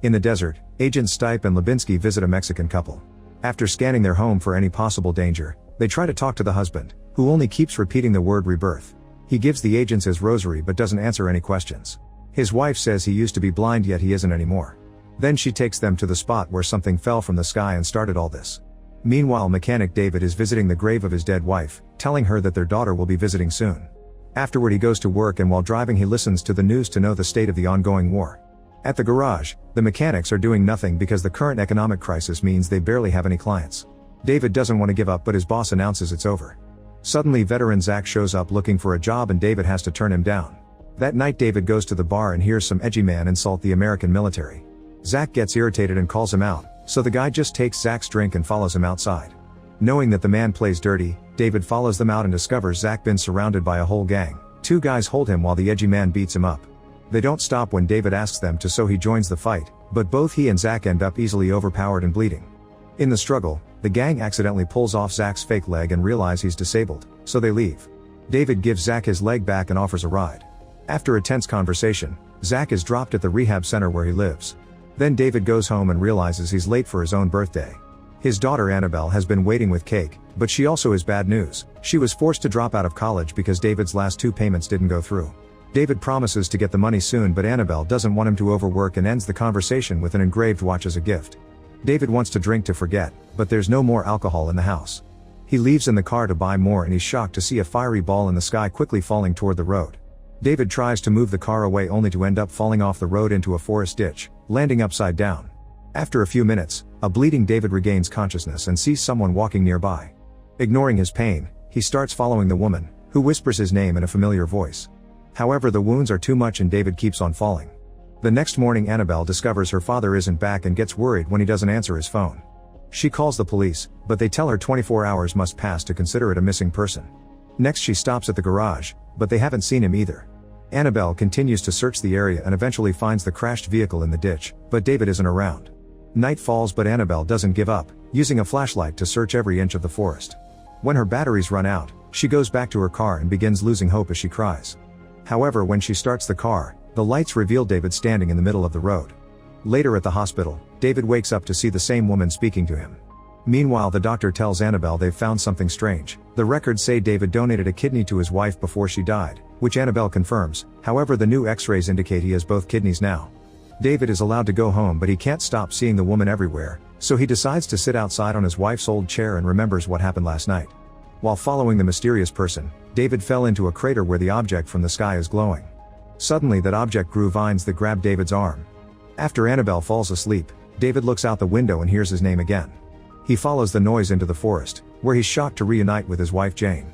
In the desert, Agents Stipe and Lubinsky visit a Mexican couple. After scanning their home for any possible danger, they try to talk to the husband, who only keeps repeating the word rebirth. He gives the agents his rosary but doesn't answer any questions. His wife says he used to be blind yet he isn't anymore. Then she takes them to the spot where something fell from the sky and started all this. Meanwhile, mechanic David is visiting the grave of his dead wife, telling her that their daughter will be visiting soon. Afterward he goes to work, and while driving he listens to the news to know the state of the ongoing war. At the garage, the mechanics are doing nothing because the current economic crisis means they barely have any clients. David doesn't want to give up, but his boss announces it's over. Suddenly veteran Zach shows up looking for a job and David has to turn him down. That night David goes to the bar and hears some edgy man insult the American military. Zach gets irritated and calls him out, so the guy just takes Zach's drink and follows him outside. Knowing that the man plays dirty, David follows them out and discovers Zach been surrounded by a whole gang. 2 guys hold him while the edgy man beats him up. They don't stop when David asks them to, so he joins the fight, but both he and Zach end up easily overpowered and bleeding. In the struggle, the gang accidentally pulls off Zach's fake leg and realize he's disabled, so they leave. David gives Zach his leg back and offers a ride. After a tense conversation, Zach is dropped at the rehab center where he lives. Then David goes home and realizes he's late for his own birthday. His daughter Annabelle has been waiting with cake, but she also has bad news. She was forced to drop out of college because David's last 2 payments didn't go through. David promises to get the money soon, but Annabelle doesn't want him to overwork and ends the conversation with an engraved watch as a gift. David wants to drink to forget, but there's no more alcohol in the house. He leaves in the car to buy more and he's shocked to see a fiery ball in the sky quickly falling toward the road. David tries to move the car away only to end up falling off the road into a forest ditch, landing upside down. After a few minutes, a bleeding David regains consciousness and sees someone walking nearby. Ignoring his pain, he starts following the woman, who whispers his name in a familiar voice. However, the wounds are too much and David keeps on falling. The next morning Annabelle discovers her father isn't back and gets worried when he doesn't answer his phone. She calls the police, but they tell her 24 hours must pass to consider it a missing person. Next she stops at the garage, but they haven't seen him either. Annabelle continues to search the area and eventually finds the crashed vehicle in the ditch, but David isn't around. Night falls, but Annabelle doesn't give up, using a flashlight to search every inch of the forest. When her batteries run out, she goes back to her car and begins losing hope as she cries. However, when she starts the car, the lights reveal David standing in the middle of the road. Later at the hospital, David wakes up to see the same woman speaking to him. Meanwhile, the doctor tells Annabelle they've found something strange. The records say David donated a kidney to his wife before she died, which Annabelle confirms. However, the new x-rays indicate he has both kidneys now. David is allowed to go home, but he can't stop seeing the woman everywhere, so he decides to sit outside on his wife's old chair and remembers what happened last night. While following the mysterious person, David fell into a crater where the object from the sky is glowing. Suddenly that object grew vines that grab David's arm. After Annabelle falls asleep, David looks out the window and hears his name again. He follows the noise into the forest, where he's shocked to reunite with his wife Jane.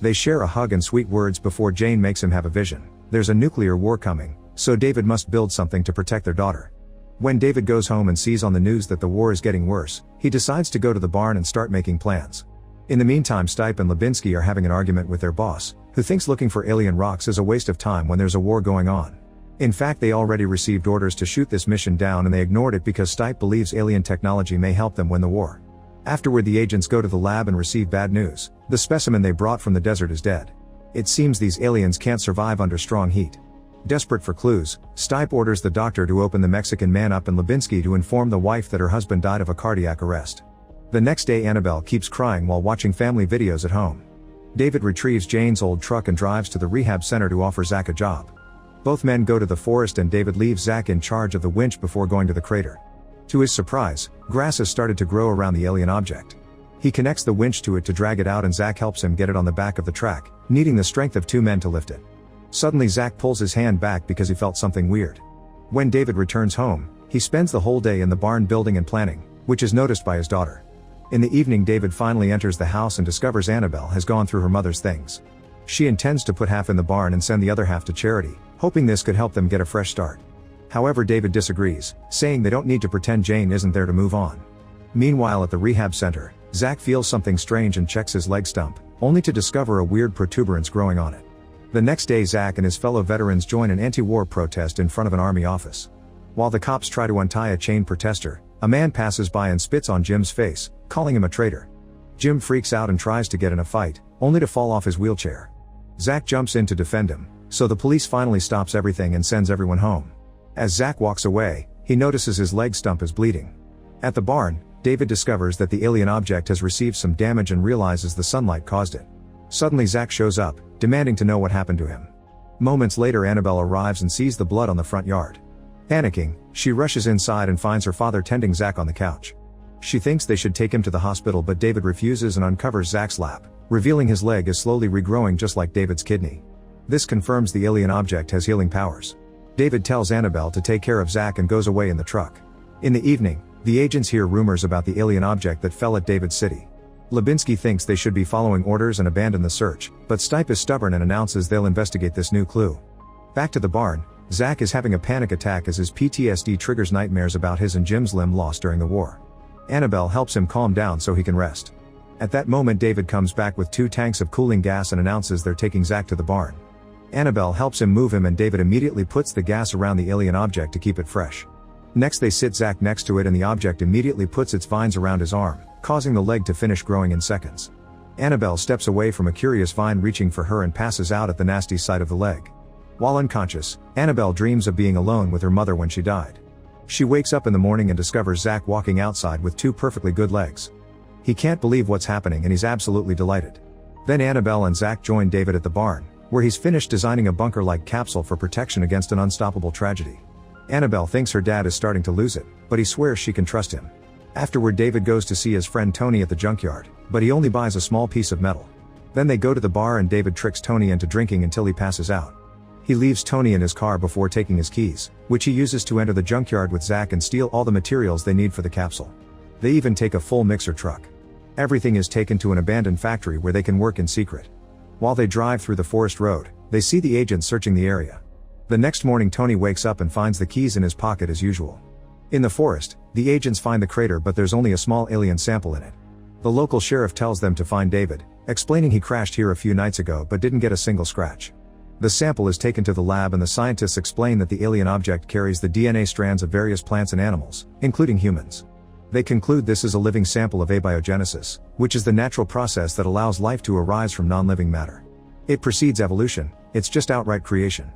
They share a hug and sweet words before Jane makes him have a vision. There's a nuclear war coming, so David must build something to protect their daughter. When David goes home and sees on the news that the war is getting worse, he decides to go to the barn and start making plans. In the meantime, Stipe and Lubinsky are having an argument with their boss, who thinks looking for alien rocks is a waste of time when there's a war going on. In fact, they already received orders to shoot this mission down and they ignored it because Stipe believes alien technology may help them win the war. Afterward, the agents go to the lab and receive bad news. The specimen they brought from the desert is dead. It seems these aliens can't survive under strong heat. Desperate for clues, Stipe orders the doctor to open the Mexican man up and Lubinsky to inform the wife that her husband died of a cardiac arrest. The next day, Annabelle keeps crying while watching family videos at home. David retrieves Jane's old truck and drives to the rehab center to offer Zach a job. Both men go to the forest and David leaves Zach in charge of the winch before going to the crater. To his surprise, grass has started to grow around the alien object. He connects the winch to it to drag it out and Zach helps him get it on the back of the track, needing the strength of 2 men to lift it. Suddenly Zach pulls his hand back because he felt something weird. When David returns home, he spends the whole day in the barn building and planning, which is noticed by his daughter. In the evening, David finally enters the house and discovers Annabelle has gone through her mother's things. She intends to put half in the barn and send the other half to charity, hoping this could help them get a fresh start. However, David disagrees, saying they don't need to pretend Jane isn't there to move on. Meanwhile, at the rehab center, Zach feels something strange and checks his leg stump, only to discover a weird protuberance growing on it. The next day, Zach and his fellow veterans join an anti-war protest in front of an army office. While the cops try to untie a chained protester, a man passes by and spits on Jim's face, calling him a traitor. Jim freaks out and tries to get in a fight, only to fall off his wheelchair. Zach jumps in to defend him, so the police finally stops everything and sends everyone home. As Zach walks away, He notices his leg stump is bleeding. At the barn, David discovers that the alien object has received some damage and realizes the sunlight caused it. Suddenly Zach shows up, demanding to know what happened to him. Moments later Annabelle arrives and sees the blood on the front yard. Panicking, she rushes inside and finds her father tending Zach on the couch. She thinks they should take him to the hospital, but David refuses and uncovers Zach's lap, revealing his leg is slowly regrowing just like David's kidney. This confirms the alien object has healing powers. David tells Annabelle to take care of Zach and goes away in the truck. In the evening, the agents hear rumors about the alien object that fell at David's city. Lubinsky thinks they should be following orders and abandon the search, but Stipe is stubborn and announces they'll investigate this new clue. Back to the barn, Zach is having a panic attack as his PTSD triggers nightmares about his and Jim's limb loss during the war. Annabelle helps him calm down so he can rest. At that moment David comes back with 2 tanks of cooling gas and announces they're taking Zach to the barn. Annabelle helps him move him and David immediately puts the gas around the alien object to keep it fresh. Next they sit Zach next to it and the object immediately puts its vines around his arm, causing the leg to finish growing in seconds. Annabelle steps away from a curious vine reaching for her and passes out at the nasty sight of the leg. While unconscious, Annabelle dreams of being alone with her mother when she died. She wakes up in the morning and discovers Zach walking outside with 2 perfectly good legs. He can't believe what's happening and he's absolutely delighted. Then Annabelle and Zach join David at the barn, where he's finished designing a bunker-like capsule for protection against an unstoppable tragedy. Annabelle thinks her dad is starting to lose it, but he swears she can trust him. Afterward David goes to see his friend Tony at the junkyard, but he only buys a small piece of metal. Then they go to the bar and David tricks Tony into drinking until he passes out. He leaves Tony in his car before taking his keys, which he uses to enter the junkyard with Zach and steal all the materials they need for the capsule. They even take a full mixer truck. Everything is taken to an abandoned factory where they can work in secret. While they drive through the forest road, they see the agents searching the area. The next morning Tony wakes up and finds the keys in his pocket as usual. In the forest, the agents find the crater but there's only a small alien sample in it. The local sheriff tells them to find David, explaining he crashed here a few nights ago but didn't get a single scratch. The sample is taken to the lab and the scientists explain that the alien object carries the DNA strands of various plants and animals, including humans. They conclude this is a living sample of abiogenesis, which is the natural process that allows life to arise from non-living matter. It precedes evolution, it's just outright creation.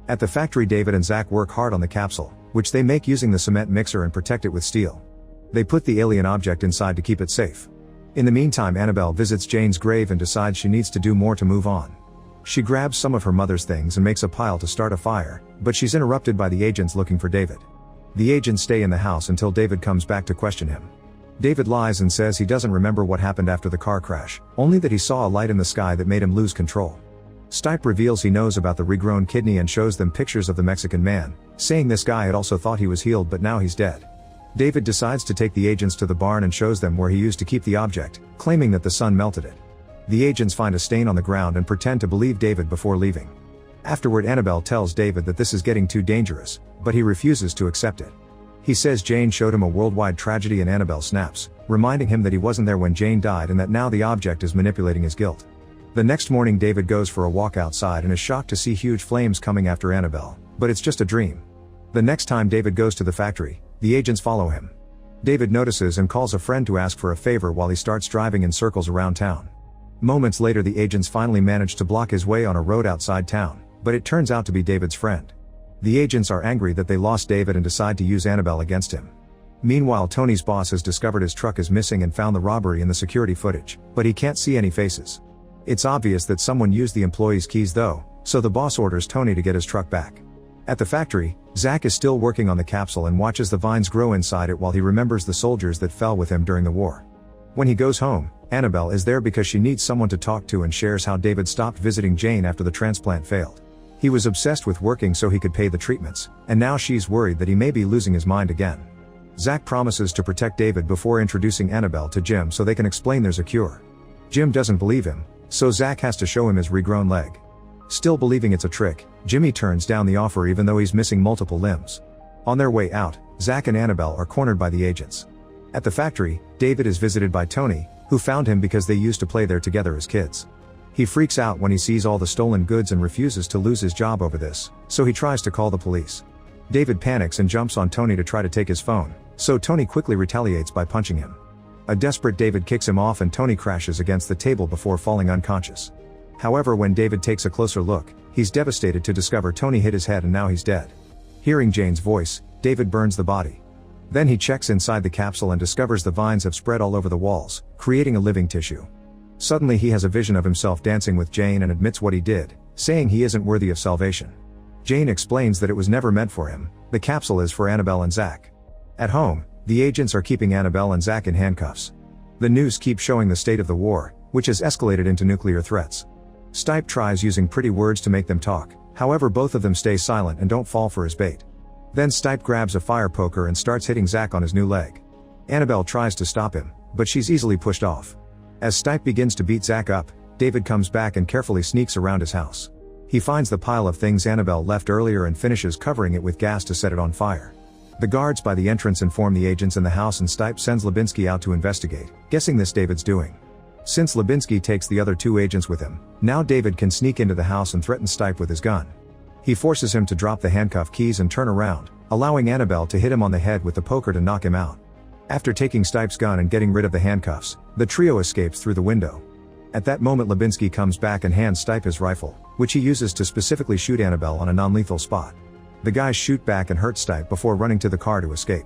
At the factory David and Zach work hard on the capsule, which they make using the cement mixer and protect it with steel. They put the alien object inside to keep it safe. In the meantime Annabelle visits Jane's grave and decides she needs to do more to move on. She grabs some of her mother's things and makes a pile to start a fire, but she's interrupted by the agents looking for David. The agents stay in the house until David comes back to question him. David lies and says he doesn't remember what happened after the car crash, only that he saw a light in the sky that made him lose control. Stipe reveals he knows about the regrown kidney and shows them pictures of the Mexican man, saying this guy had also thought he was healed but now he's dead. David decides to take the agents to the barn and shows them where he used to keep the object, claiming that the sun melted it. The agents find a stain on the ground and pretend to believe David before leaving. Afterward Annabelle tells David that this is getting too dangerous, but he refuses to accept it. He says Jane showed him a worldwide tragedy and Annabelle snaps, reminding him that he wasn't there when Jane died and that now the object is manipulating his guilt. The next morning David goes for a walk outside and is shocked to see huge flames coming after Annabelle, but it's just a dream. The next time David goes to the factory, the agents follow him. David notices and calls a friend to ask for a favor while he starts driving in circles around town. Moments later the agents finally manage to block his way on a road outside town, but it turns out to be David's friend. The agents are angry that they lost David and decide to use Annabelle against him. Meanwhile Tony's boss has discovered his truck is missing and found the robbery in the security footage, but he can't see any faces. It's obvious that someone used the employee's keys though, so the boss orders Tony to get his truck back. At the factory, Zach is still working on the capsule and watches the vines grow inside it while he remembers the soldiers that fell with him during the war. When he goes home, Annabelle is there because she needs someone to talk to and shares how David stopped visiting Jane after the transplant failed. He was obsessed with working so he could pay the treatments, and now she's worried that he may be losing his mind again. Zach promises to protect David before introducing Annabelle to Jim so they can explain there's a cure. Jim doesn't believe him, so Zach has to show him his regrown leg. Still believing it's a trick, Jimmy turns down the offer even though he's missing multiple limbs. On their way out, Zach and Annabelle are cornered by the agents. At the factory, David is visited by Tony, who found him because they used to play there together as kids. He freaks out when he sees all the stolen goods and refuses to lose his job over this, so he tries to call the police. David panics and jumps on Tony to try to take his phone, so Tony quickly retaliates by punching him. A desperate David kicks him off and Tony crashes against the table before falling unconscious. However, when David takes a closer look, he's devastated to discover Tony hit his head and now he's dead. Hearing Jane's voice, David burns the body. Then he checks inside the capsule and discovers the vines have spread all over the walls, creating a living tissue. Suddenly he has a vision of himself dancing with Jane and admits what he did, saying he isn't worthy of salvation. Jane explains that it was never meant for him, the capsule is for Annabelle and Zach. At home, the agents are keeping Annabelle and Zach in handcuffs. The news keeps showing the state of the war, which has escalated into nuclear threats. Stipe tries using pretty words to make them talk, however both of them stay silent and don't fall for his bait. Then Stipe grabs a fire poker and starts hitting Zach on his new leg. Annabelle tries to stop him, but she's easily pushed off. As Stipe begins to beat Zach up, David comes back and carefully sneaks around his house. He finds the pile of things Annabelle left earlier and finishes covering it with gas to set it on fire. The guards by the entrance inform the agents in the house and Stipe sends Lubinsky out to investigate, guessing this David's doing. Since Lubinsky takes the other two agents with him, now David can sneak into the house and threaten Stipe with his gun. He forces him to drop the handcuff keys and turn around, allowing Annabelle to hit him on the head with the poker to knock him out. After taking Stipe's gun and getting rid of the handcuffs, the trio escapes through the window. At that moment Lubinsky comes back and hands Stipe his rifle, which he uses to specifically shoot Annabelle on a non-lethal spot. The guys shoot back and hurt Stipe before running to the car to escape.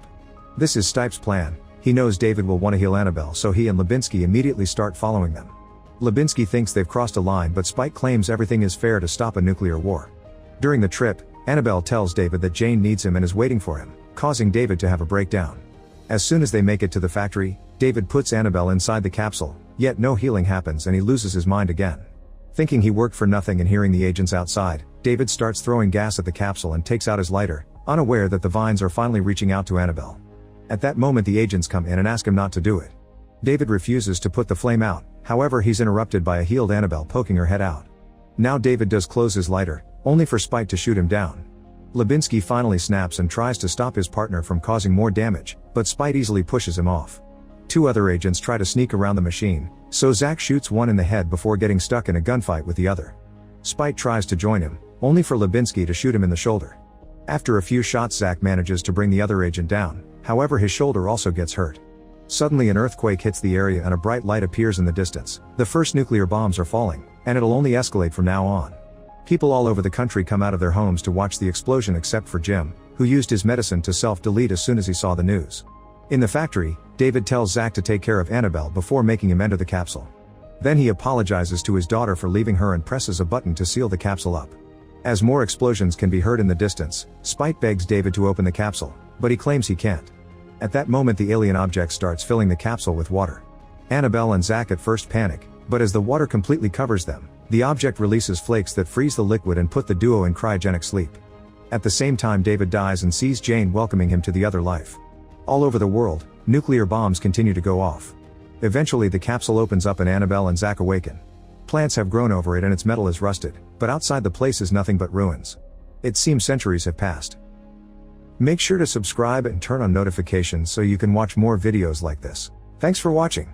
This is Stipe's plan. He knows David will want to heal Annabelle, so he and Lubinsky immediately start following them. Lubinsky thinks they've crossed a line, but Stipe claims everything is fair to stop a nuclear war. During the trip, Annabelle tells David that Jane needs him and is waiting for him, causing David to have a breakdown. As soon as they make it to the factory, David puts Annabelle inside the capsule, yet no healing happens and he loses his mind again. Thinking he worked for nothing and hearing the agents outside, David starts throwing gas at the capsule and takes out his lighter, unaware that the vines are finally reaching out to Annabelle. At that moment the agents come in and ask him not to do it. David refuses to put the flame out, however he's interrupted by a healed Annabelle poking her head out. Now David does close his lighter, only for Stipe to shoot him down. Lubinsky finally snaps and tries to stop his partner from causing more damage, but Stipe easily pushes him off. Two other agents try to sneak around the machine, so Zach shoots one in the head before getting stuck in a gunfight with the other. Stipe tries to join him, only for Lubinsky to shoot him in the shoulder. After a few shots Zach manages to bring the other agent down, however his shoulder also gets hurt. Suddenly an earthquake hits the area and a bright light appears in the distance. The first nuclear bombs are falling, and it'll only escalate from now on. People all over the country come out of their homes to watch the explosion except for Jim, who used his medicine to self-delete as soon as he saw the news. In the factory, David tells Zach to take care of Annabelle before making him enter the capsule. Then he apologizes to his daughter for leaving her and presses a button to seal the capsule up. As more explosions can be heard in the distance, Stipe begs David to open the capsule, but he claims he can't. At that moment the alien object starts filling the capsule with water. Annabelle and Zach at first panic, but as the water completely covers them, the object releases flakes that freeze the liquid and put the duo in cryogenic sleep. At the same time David dies and sees Jane welcoming him to the other life. All over the world, nuclear bombs continue to go off. Eventually the capsule opens up and Annabelle and Zach awaken. Plants have grown over it and its metal is rusted, but outside the place is nothing but ruins. It seems centuries have passed. Make sure to subscribe and turn on notifications so you can watch more videos like this. Thanks for watching.